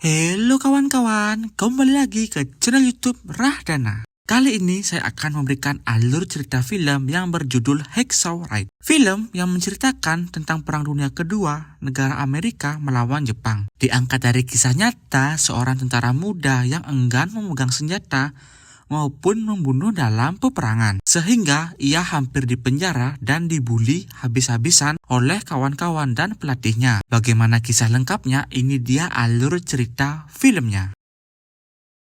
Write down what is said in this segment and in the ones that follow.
Halo kawan-kawan, kembali lagi ke channel YouTube Rahdana. Kali ini saya akan memberikan alur cerita film yang berjudul Hacksaw Ridge. Film yang menceritakan tentang Perang Dunia Kedua, negara Amerika melawan Jepang. Diangkat dari kisah nyata seorang tentara muda yang enggan memegang senjata maupun membunuh dalam peperangan, sehingga ia hampir dipenjara dan dibully habis-habisan oleh kawan-kawan dan pelatihnya. Bagaimana kisah lengkapnya? Ini dia alur cerita filmnya.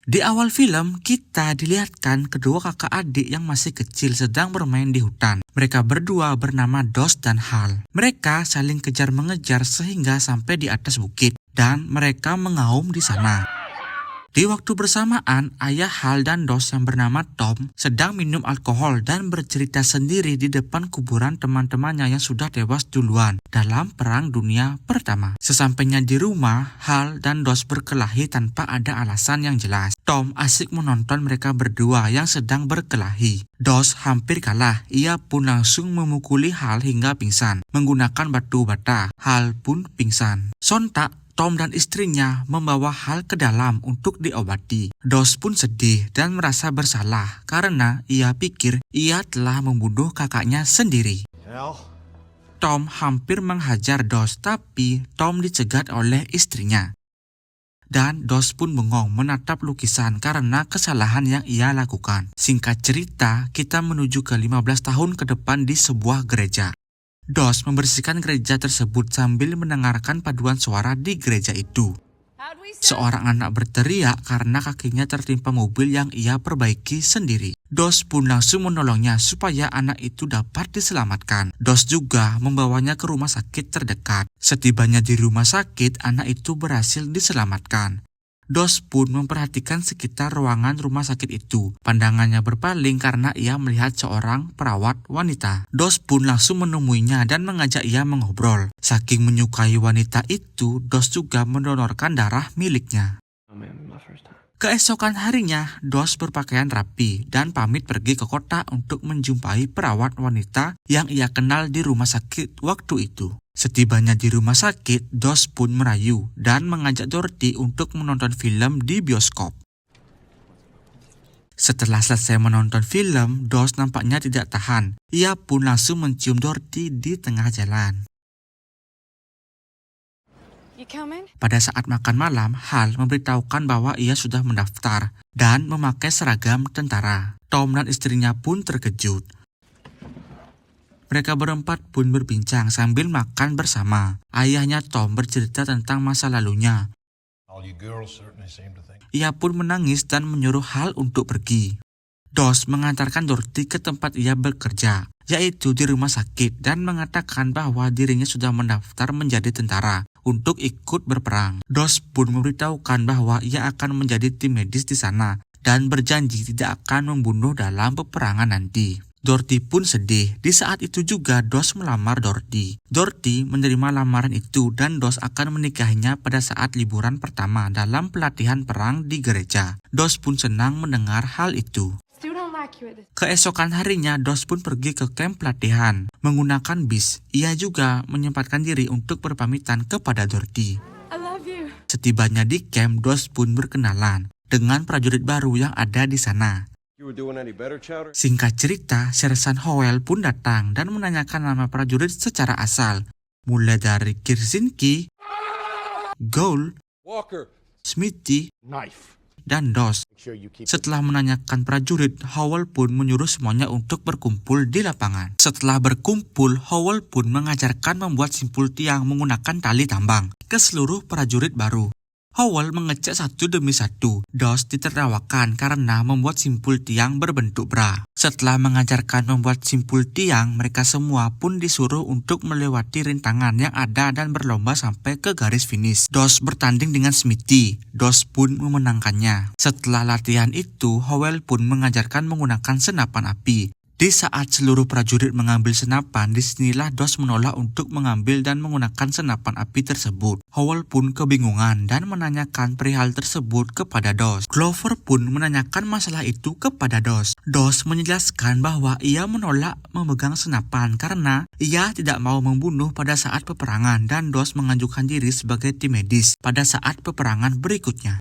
Di awal film, kita dilihatkan kedua kakak adik yang masih kecil sedang bermain di hutan. Mereka berdua bernama Dos dan Hal. Mereka saling kejar-mengejar sehingga sampai di atas bukit, dan mereka mengaum di sana. Di waktu bersamaan, ayah Hal dan Dos yang bernama Tom sedang minum alkohol dan bercerita sendiri di depan kuburan teman-temannya yang sudah tewas duluan dalam Perang Dunia Pertama. Sesampainya di rumah, Hal dan Dos berkelahi tanpa ada alasan yang jelas. Tom asik menonton mereka berdua yang sedang berkelahi. Dos hampir kalah, ia pun langsung memukuli Hal hingga pingsan menggunakan batu bata. Hal pun pingsan. Sontak, Tom dan istrinya membawa Hal ke dalam untuk diobati. Dos pun sedih dan merasa bersalah karena ia pikir ia telah membunuh kakaknya sendiri. Tom hampir menghajar Dos, tapi Tom dicegat oleh istrinya. Dan Dos pun bengong menatap lukisan karena kesalahan yang ia lakukan. Singkat cerita, kita menuju ke 15 tahun ke depan di sebuah gereja. Dos membersihkan gereja tersebut sambil mendengarkan paduan suara di gereja itu. Seorang anak berteriak karena kakinya tertimpa mobil yang ia perbaiki sendiri. Dos pun langsung menolongnya supaya anak itu dapat diselamatkan. Dos juga membawanya ke rumah sakit terdekat. Setibanya di rumah sakit, anak itu berhasil diselamatkan. Dos pun memperhatikan sekitar ruangan rumah sakit itu. Pandangannya berpaling karena ia melihat seorang perawat wanita. Dos pun langsung menemuinya dan mengajak ia mengobrol. Saking menyukai wanita itu, Dos juga mendonorkan darah miliknya. Keesokan harinya, Dos berpakaian rapi dan pamit pergi ke kota untuk menjumpai perawat wanita yang ia kenal di rumah sakit waktu itu. Setibanya di rumah sakit, Dos pun merayu dan mengajak Dorothy untuk menonton film di bioskop. Setelah selesai menonton film, Dos nampaknya tidak tahan. Ia pun langsung mencium Dorothy di tengah jalan. Pada saat makan malam, Hal memberitahukan bahwa ia sudah mendaftar dan memakai seragam tentara. Tom dan istrinya pun terkejut. Mereka berempat pun berbincang sambil makan bersama. Ayahnya Tom bercerita tentang masa lalunya. Ia pun menangis dan menyuruh Hal untuk pergi. Dos mengantarkan Dorothy ke tempat ia bekerja, yaitu di rumah sakit, dan mengatakan bahwa dirinya sudah mendaftar menjadi tentara untuk ikut berperang. Dos pun memberitahukan bahwa ia akan menjadi tim medis di sana dan berjanji tidak akan membunuh dalam peperangan nanti. Dorothy pun sedih. Di saat itu juga Dos melamar Dorothy. Dorothy menerima lamaran itu dan Dos akan menikahinya pada saat liburan pertama dalam pelatihan perang di gereja. Dos pun senang mendengar hal itu. Keesokan harinya, Dos pun pergi ke kamp pelatihan menggunakan bis. Ia juga menyempatkan diri untuk berpamitan kepada Dorothy. Setibanya di kamp, Dos pun berkenalan dengan prajurit baru yang ada di sana. Singkat cerita, Sersan Howell pun datang dan menanyakan nama prajurit secara asal, mulai dari Kirsinki, Gould, Walker, Smithy, knife. dan Dos. Setelah menanyakan prajurit, Howell pun menyuruh semuanya untuk berkumpul di lapangan. Setelah berkumpul, Howell pun mengajarkan membuat simpul tiang menggunakan tali tambang ke seluruh prajurit baru. Howell mengecek satu demi satu. Dos ditertawakan karena membuat simpul tiang berbentuk bra. Setelah mengajarkan membuat simpul tiang, mereka semua pun disuruh untuk melewati rintangan yang ada dan berlomba sampai ke garis finish. Dos bertanding dengan Smithy. Dos pun memenangkannya. Setelah latihan itu, Howell pun mengajarkan menggunakan senapan api. Di saat seluruh prajurit mengambil senapan, disinilah DOS menolak untuk mengambil dan menggunakan senapan api tersebut. Howell pun kebingungan dan menanyakan perihal tersebut kepada DOS. Glover pun menanyakan masalah itu kepada DOS. DOS menjelaskan bahwa ia menolak memegang senapan karena ia tidak mau membunuh pada saat peperangan dan DOS mengajukan diri sebagai tim medis pada saat peperangan berikutnya.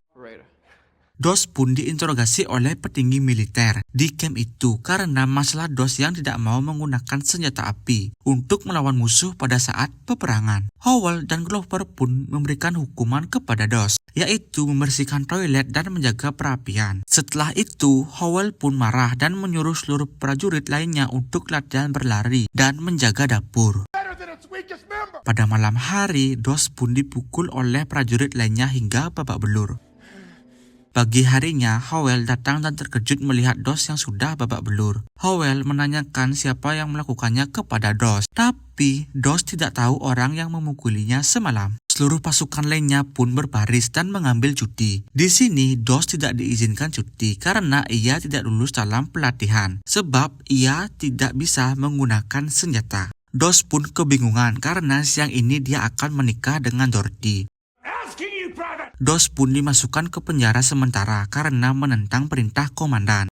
DOS pun diinterogasi oleh petinggi militer di camp itu karena masalah DOS yang tidak mau menggunakan senjata api untuk melawan musuh pada saat peperangan. Howell dan Glover pun memberikan hukuman kepada DOS, yaitu membersihkan toilet dan menjaga perapian. Setelah itu, Howell pun marah dan menyuruh seluruh prajurit lainnya untuk latihan berlari dan menjaga dapur. Pada malam hari, DOS pun dipukul oleh prajurit lainnya hingga babak belur. Pagi harinya, Howell datang dan terkejut melihat DOS yang sudah babak belur. Howell menanyakan siapa yang melakukannya kepada DOS, tapi DOS tidak tahu orang yang memukulinya semalam. Seluruh pasukan lainnya pun berbaris dan mengambil cuti. Di sini, DOS tidak diizinkan cuti karena ia tidak lulus dalam pelatihan, sebab ia tidak bisa menggunakan senjata. DOS pun kebingungan karena siang ini dia akan menikah dengan Dorothy. DOS pun dimasukkan ke penjara sementara karena menentang perintah komandan.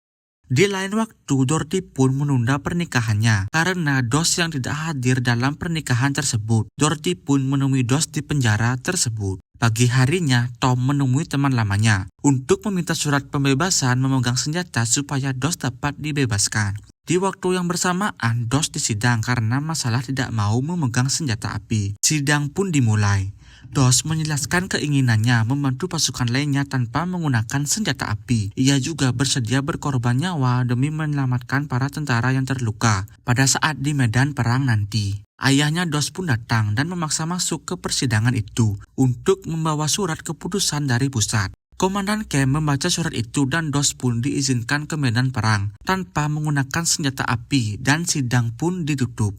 Di lain waktu, Dorothy pun menunda pernikahannya karena DOS yang tidak hadir dalam pernikahan tersebut. Dorothy pun menemui DOS di penjara tersebut. Pagi harinya, Tom menemui teman lamanya untuk meminta surat pembebasan memegang senjata supaya DOS dapat dibebaskan. Di waktu yang bersamaan, DOS disidang karena masalah tidak mau memegang senjata api. Sidang pun dimulai. DOS menjelaskan keinginannya membantu pasukan lainnya tanpa menggunakan senjata api. Ia juga bersedia berkorban nyawa demi menyelamatkan para tentara yang terluka pada saat di medan perang nanti. Ayahnya DOS pun datang dan memaksa masuk ke persidangan itu untuk membawa surat keputusan dari pusat. Komandan camp membaca surat itu dan DOS pun diizinkan ke medan perang tanpa menggunakan senjata api dan sidang pun ditutup.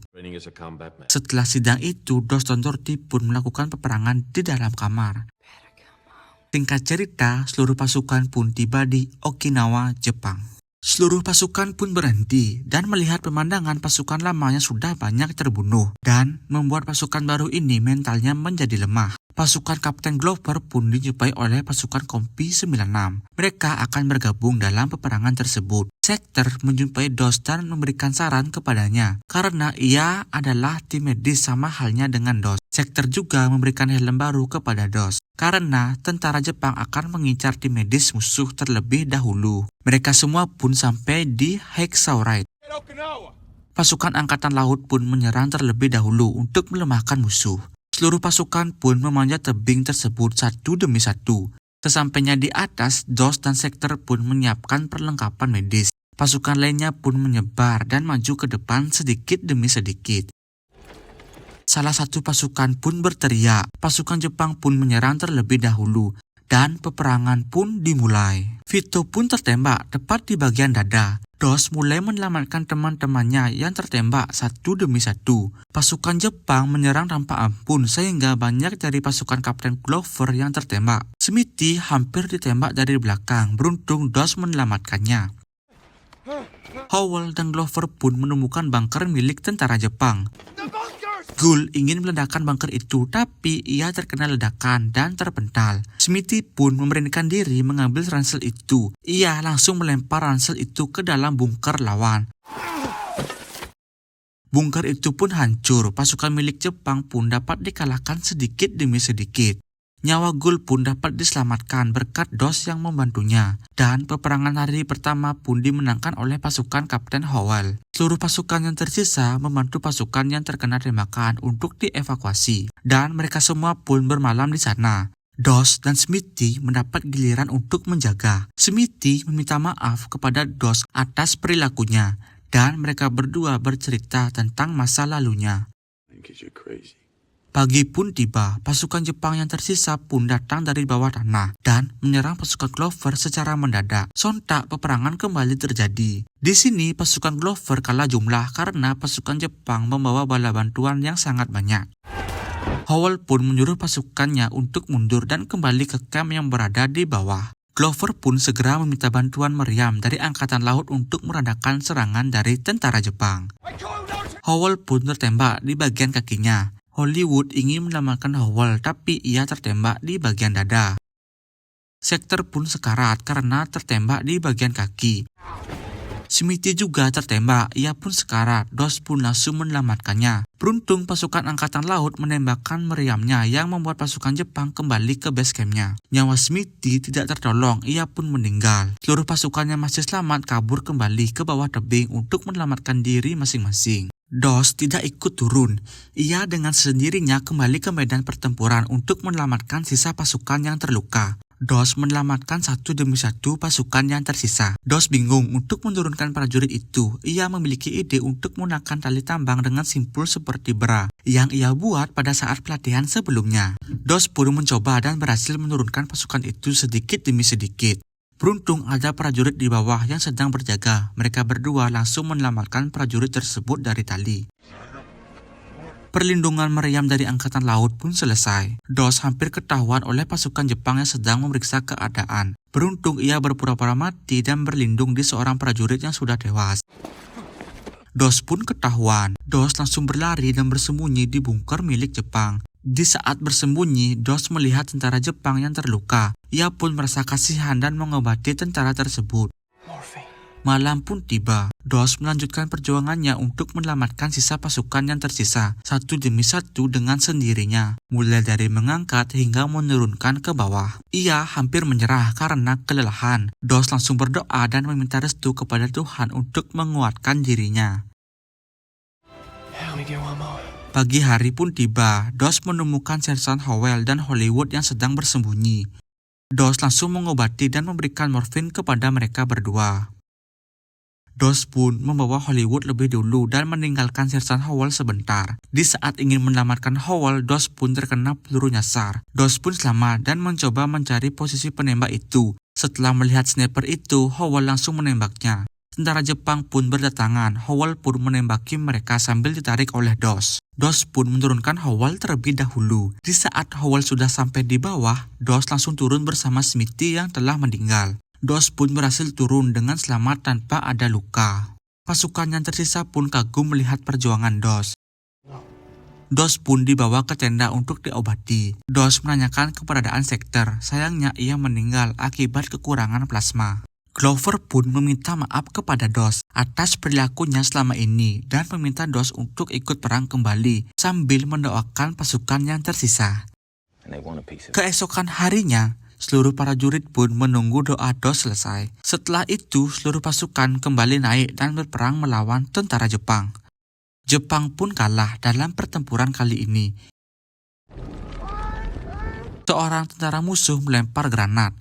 Setelah sidang itu, DOS dan Dorothy pun melakukan peperangan di dalam kamar. Singkat cerita, seluruh pasukan pun tiba di Okinawa, Jepang. Seluruh pasukan pun berhenti dan melihat pemandangan pasukan lamanya sudah banyak terbunuh dan membuat pasukan baru ini mentalnya menjadi lemah. Pasukan Kapten Glover pun dijumpai oleh pasukan Kompi 96. Mereka akan bergabung dalam peperangan tersebut. Sector menjumpai DOS dan memberikan saran kepadanya karena ia adalah tim medis sama halnya dengan DOS. Sector juga memberikan helm baru kepada DOS karena tentara Jepang akan mengincar tim medis musuh terlebih dahulu. Mereka semua pun sampai di Hacksaw Ridge. Pasukan Angkatan Laut pun menyerang terlebih dahulu untuk melemahkan musuh. Seluruh pasukan pun memanjat tebing tersebut satu demi satu. Sesampainya di atas, DOS dan Sector pun menyiapkan perlengkapan medis. Pasukan lainnya pun menyebar dan maju ke depan sedikit demi sedikit. Salah satu pasukan pun berteriak. Pasukan Jepang pun menyerang terlebih dahulu dan peperangan pun dimulai. Vito pun tertembak tepat di bagian dada. DOS mulai menyelamatkan teman-temannya yang tertembak satu demi satu. Pasukan Jepang menyerang tanpa ampun sehingga banyak dari pasukan Kapten Glover yang tertembak. Smithy hampir ditembak dari belakang, beruntung DOS menyelamatkannya. Howell dan Glover pun menemukan bunker milik tentara Jepang. Ghoul ingin meledakkan bunker itu, tapi ia terkena ledakan dan terpental. Smithy pun memberanikan diri mengambil ransel itu. Ia langsung melempar ransel itu ke dalam bunker lawan. Bunker itu pun hancur. Pasukan milik Jepang pun dapat dikalahkan sedikit demi sedikit. Nyawa Ghoul pun dapat diselamatkan berkat DOS yang membantunya. Dan peperangan hari pertama pun dimenangkan oleh pasukan Kapten Howell. Seluruh pasukan yang tersisa membantu pasukan yang terkena tembakan untuk dievakuasi. Dan mereka semua pun bermalam di sana. DOS dan Smithy mendapat giliran untuk menjaga. Smithy meminta maaf kepada DOS atas perilakunya. Dan mereka berdua bercerita tentang masa lalunya. Pagi pun tiba, pasukan Jepang yang tersisa pun datang dari bawah tanah dan menyerang pasukan Glover secara mendadak. Sontak peperangan kembali terjadi. Di sini pasukan Glover kalah jumlah karena pasukan Jepang membawa bala bantuan yang sangat banyak. Howell pun menyuruh pasukannya untuk mundur dan kembali ke camp yang berada di bawah. Glover pun segera meminta bantuan meriam dari Angkatan Laut untuk meredakan serangan dari tentara Jepang. Howell pun tertembak di bagian kakinya. Hollywood ingin menyelamatkan Howell, tapi ia tertembak di bagian dada. Sektor pun sekarat karena tertembak di bagian kaki. Smithy juga tertembak, ia pun sekarat. Doss pun langsung menyelamatkannya. Beruntung pasukan Angkatan Laut menembakkan meriamnya yang membuat pasukan Jepang kembali ke base campnya. Nyawa Smithy tidak tertolong, ia pun meninggal. Seluruh pasukannya masih selamat kabur kembali ke bawah tebing untuk menyelamatkan diri masing-masing. Doss tidak ikut turun. Ia dengan sendirinya kembali ke medan pertempuran untuk menyelamatkan sisa pasukan yang terluka. Doss menyelamatkan satu demi satu pasukan yang tersisa. Doss bingung untuk menurunkan prajurit itu. Ia memiliki ide untuk menggunakan tali tambang dengan simpul seperti bra yang ia buat pada saat pelatihan sebelumnya. Doss pun mencoba dan berhasil menurunkan pasukan itu sedikit demi sedikit. Beruntung ada prajurit di bawah yang sedang berjaga. Mereka berdua langsung menyelamatkan prajurit tersebut dari tali. Perlindungan meriam dari Angkatan Laut pun selesai. Doss hampir ketahuan oleh pasukan Jepang yang sedang memeriksa keadaan. Beruntung ia berpura-pura mati dan berlindung di seorang prajurit yang sudah tewas. Doss pun ketahuan. Doss langsung berlari dan bersembunyi di bunker milik Jepang. Di saat bersembunyi, Doss melihat tentara Jepang yang terluka. Ia pun merasa kasihan dan mengobati tentara tersebut. Malam pun tiba. Doss melanjutkan perjuangannya untuk menyelamatkan sisa pasukan yang tersisa, satu demi satu dengan sendirinya, mulai dari mengangkat hingga menurunkan ke bawah. Ia hampir menyerah karena kelelahan. Doss langsung berdoa dan meminta restu kepada Tuhan untuk menguatkan dirinya. Pagi hari pun tiba. Doss menemukan Sersan Howell dan Hollywood yang sedang bersembunyi. Doss langsung mengobati dan memberikan morfin kepada mereka berdua. Doss pun membawa Hollywood lebih dulu dan meninggalkan Sersan Howell sebentar. Di saat ingin menyelamatkan Howell, Doss pun terkena peluru nyasar. Doss pun selamat dan mencoba mencari posisi penembak itu. Setelah melihat sniper itu, Howell langsung menembaknya. Tentara Jepang pun berdatangan. Howell pun menembaki mereka sambil ditarik oleh Doss. Doss pun menurunkan Howell terlebih dahulu. Di saat Howell sudah sampai di bawah, Doss langsung turun bersama Smithy yang telah meninggal. Doss pun berhasil turun dengan selamat tanpa ada luka. Pasukan yang tersisa pun kagum melihat perjuangan Doss. Doss pun dibawa ke tenda untuk diobati. Doss menanyakan keberadaan Sektor. Sayangnya ia meninggal akibat kekurangan plasma. Glover pun meminta maaf kepada Doss atas perilakunya selama ini dan meminta Doss untuk ikut perang kembali sambil mendoakan pasukan yang tersisa. Keesokan harinya, seluruh prajurit pun menunggu doa Doss selesai. Setelah itu, seluruh pasukan kembali naik dan berperang melawan tentara Jepang. Jepang pun kalah dalam pertempuran kali ini. Seorang tentara musuh melempar granat.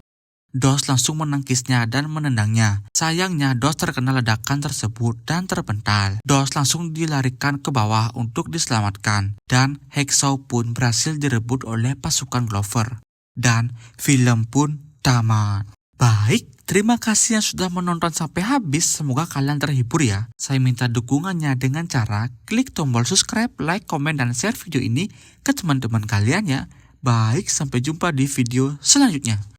Doss langsung menangkisnya dan menendangnya. Sayangnya Doss terkena ledakan tersebut dan terpental. Doss langsung dilarikan ke bawah untuk diselamatkan. Dan Hacksaw pun berhasil direbut oleh pasukan Glover. Dan film pun tamat. Baik, terima kasih yang sudah menonton sampai habis. Semoga kalian terhibur ya. Saya minta dukungannya dengan cara klik tombol subscribe, like, komen, dan share video ini ke teman-teman kalian ya. Baik, sampai jumpa di video selanjutnya.